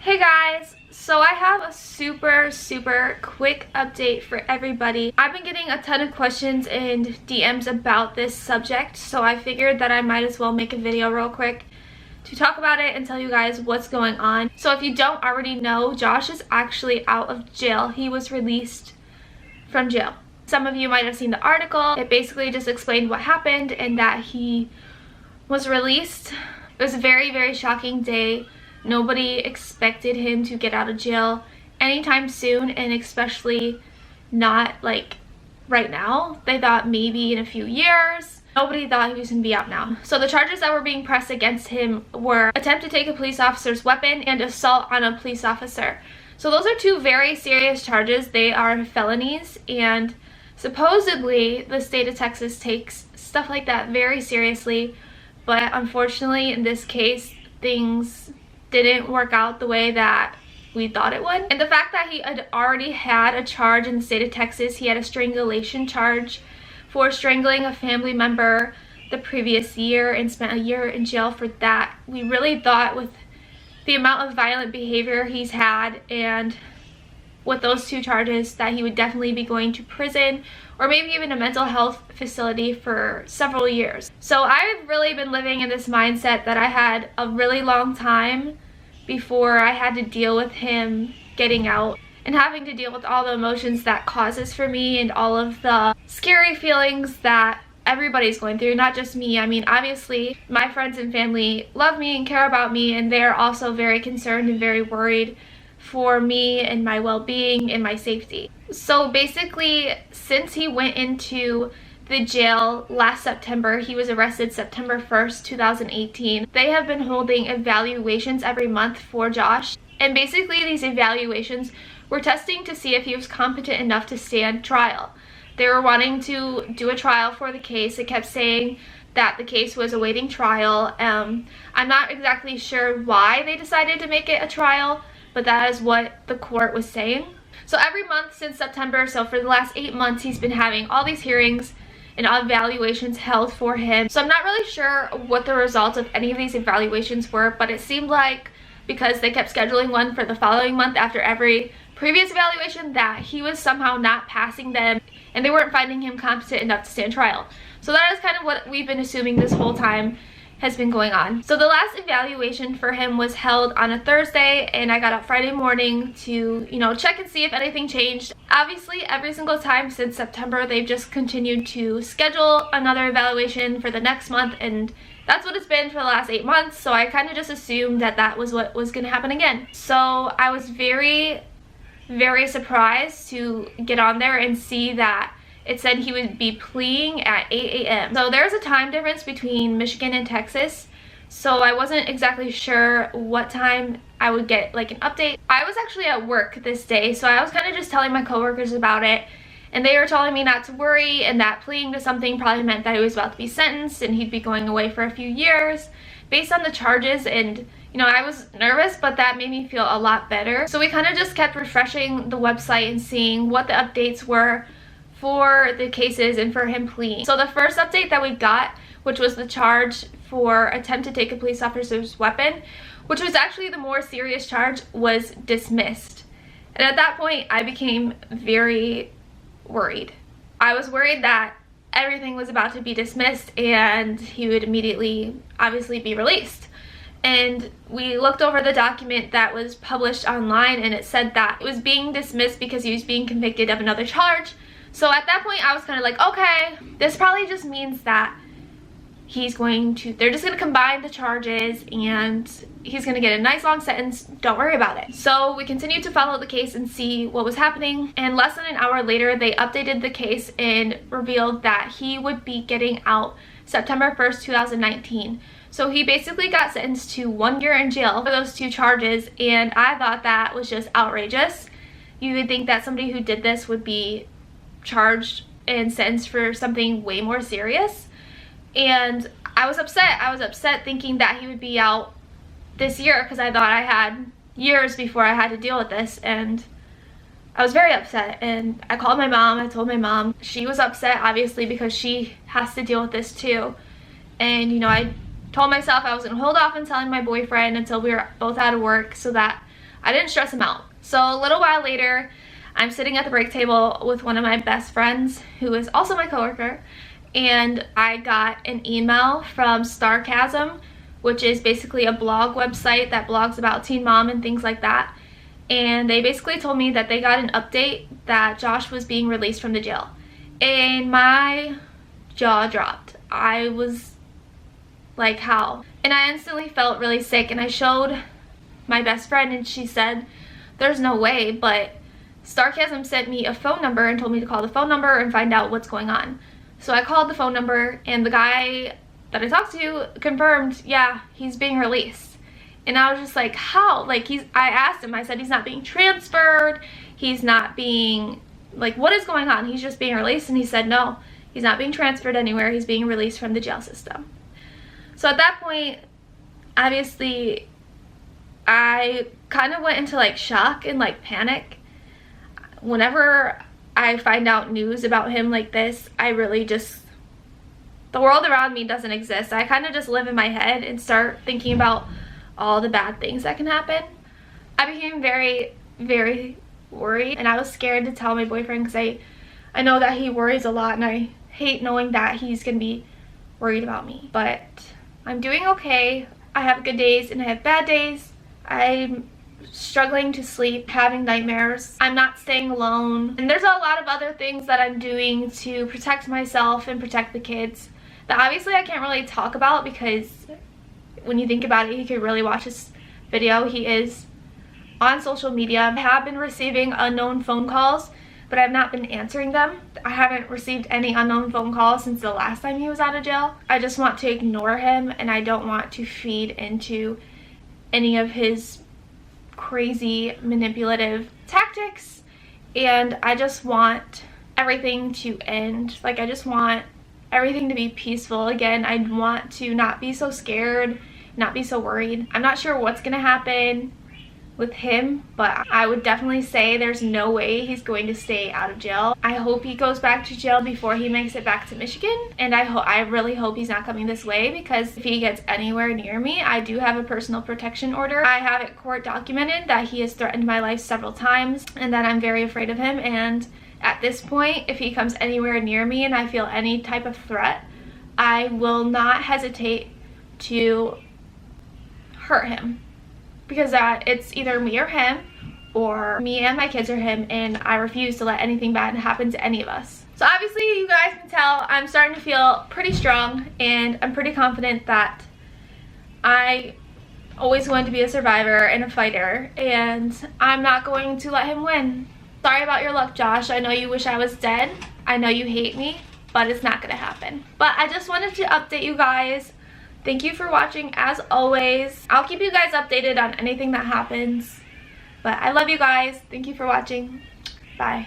Hey guys, so I have a super quick update for everybody. I've been getting a ton of questions and DMs about this subject, so I figured that I might as well make a video real quick to talk about it and tell you guys what's going on. So if you don't already know, Josh is actually out of jail. He was released from jail. Some of you might have seen the article. It basically just explained what happened and that he was released. It was a very shocking day. Nobody expected him to get out of jail anytime soon, and especially not like right now. They thought maybe in a few years. Nobody thought he was going to be out now. So the charges that were being pressed against him were attempt to take a police officer's weapon and assault on a police officer. So those are two very serious charges. They are felonies, and supposedly the state of Texas takes stuff like that very seriously. But unfortunately in this case, things didn't work out the way that we thought it would. And the fact that he had already had a charge in the state of Texas, he had a strangulation charge for strangling a family member the previous year and spent a year in jail for that. We really thought with the amount of violent behavior he's had and with those two charges that he would definitely be going to prison or maybe even a mental health facility for several years. So I've really been living in this mindset that I had a really long time before I had to deal with him getting out and having to deal with all the emotions that causes for me and all of the scary feelings that everybody's going through, not just me. I mean, obviously my friends and family love me and care about me, and they're also very concerned and very worried for me and my well-being and my safety. So basically, since he went into the jail last September, he was arrested September 1st, 2018. They have been holding evaluations every month for Josh. And basically these evaluations were testing to see if he was competent enough to stand trial. They were wanting to do a trial for the case. It kept saying that the case was awaiting trial. I'm not exactly sure why they decided to make it a trial, but that is what the court was saying. So every month since September, so for the last 8 months, he's been having all these hearings and evaluations held for him. So I'm not really sure what the results of any of these evaluations were, but it seemed like because they kept scheduling one for the following month after every previous evaluation that he was somehow not passing them and they weren't finding him competent enough to stand trial. So that is kind of what we've been assuming this whole time has been going on. So the last evaluation for him was held on a Thursday, and I got up Friday morning to, check and see if anything changed. Obviously, every single time since September, they've just continued to schedule another evaluation for the next month, and that's what it's been for the last 8 months. So I kind of just assumed that that was what was gonna happen again. So I was very surprised to get on there and see that it said he would be pleading at 8 a.m. So there's a time difference between Michigan and Texas, so I wasn't exactly sure what time I would get like an update. I was actually at work this day, so I was kind of just telling my coworkers about it, and they were telling me not to worry and that pleading to something probably meant that he was about to be sentenced and he'd be going away for a few years based on the charges. And I was nervous, but that made me feel a lot better. So we kind of just kept refreshing the website and seeing what the updates were for the cases and for him pleading. So the first update that we got, which was the charge for attempt to take a police officer's weapon, which was actually the more serious charge, was dismissed. And at that point, I became very worried. I was worried that everything was about to be dismissed and he would immediately, obviously, be released. And we looked over the document that was published online, and it said that it was being dismissed because he was being convicted of another charge. So at that point, I was kind of like, okay, this probably just means that they're just gonna combine the charges and he's gonna get a nice long sentence. Don't worry about it. So we continued to follow the case and see what was happening. And less than an hour later, they updated the case and revealed that he would be getting out September 1st, 2019. So he basically got sentenced to 1 year in jail for those two charges. And I thought that was just outrageous. You would think that somebody who did this would be charged and sentenced for something way more serious. And I was upset thinking that he would be out this year because I thought I had years before I had to deal with this, and I was very upset. And I called my mom. I told my mom. She was upset, obviously, because she has to deal with this too. And I told myself I was gonna hold off on telling my boyfriend until we were both out of work so that I didn't stress him out. So a little while later, I'm sitting at the break table with one of my best friends who is also my coworker, and I got an email from Starcasm, which is basically a blog website that blogs about Teen Mom and things like that. And they basically told me that they got an update that Josh was being released from the jail. And my jaw dropped. I was like, how? And I instantly felt really sick, and I showed my best friend and she said, there's no way, but Starcasm sent me a phone number and told me to call the phone number and find out what's going on. So I called the phone number, and the guy that I talked to confirmed, yeah, he's being released. And I was just like, how? Like, I asked him, I said, he's not being transferred, he's not being, like, what is going on? He's just being released. And he said, no, he's not being transferred anywhere, he's being released from the jail system. So at that point, obviously, I kind of went into like shock and like panic. Whenever I find out news about him like this, I really just, the world around me doesn't exist. I kind of just live in my head and start thinking about all the bad things that can happen. I became very, very worried, and I was scared to tell my boyfriend because I know that he worries a lot, and I hate knowing that he's gonna be worried about me. But I'm doing okay. I have good days and I have bad days. I'm struggling to sleep, having nightmares. I'm not staying alone. And there's a lot of other things that I'm doing to protect myself and protect the kids that obviously I can't really talk about, because when you think about it, you could really watch this video. He is on social media. I have been receiving unknown phone calls, but I've not been answering them. I haven't received any unknown phone calls since the last time he was out of jail. I just want to ignore him, and I don't want to feed into any of his crazy manipulative tactics. And I just want everything to end. Like, I just want everything to be peaceful again. I want to not be so scared, not be so worried. I'm not sure what's gonna happen with him, but I would definitely say there's no way he's going to stay out of jail. I hope he goes back to jail before he makes it back to Michigan, and I really hope he's not coming this way, because if he gets anywhere near me, I do have a personal protection order. I have it court documented that he has threatened my life several times and that I'm very afraid of him. And at this point, if he comes anywhere near me and I feel any type of threat, I will not hesitate to hurt him, because it's either me or him, or me and my kids or him, and I refuse to let anything bad happen to any of us. So obviously you guys can tell I'm starting to feel pretty strong, and I'm pretty confident that I always wanted to be a survivor and a fighter, and I'm not going to let him win. Sorry about your luck, Josh. I know you wish I was dead. I know you hate me, but it's not gonna happen. But I just wanted to update you guys. Thank you for watching, as always. I'll keep you guys updated on anything that happens. But I love you guys. Thank you for watching. Bye.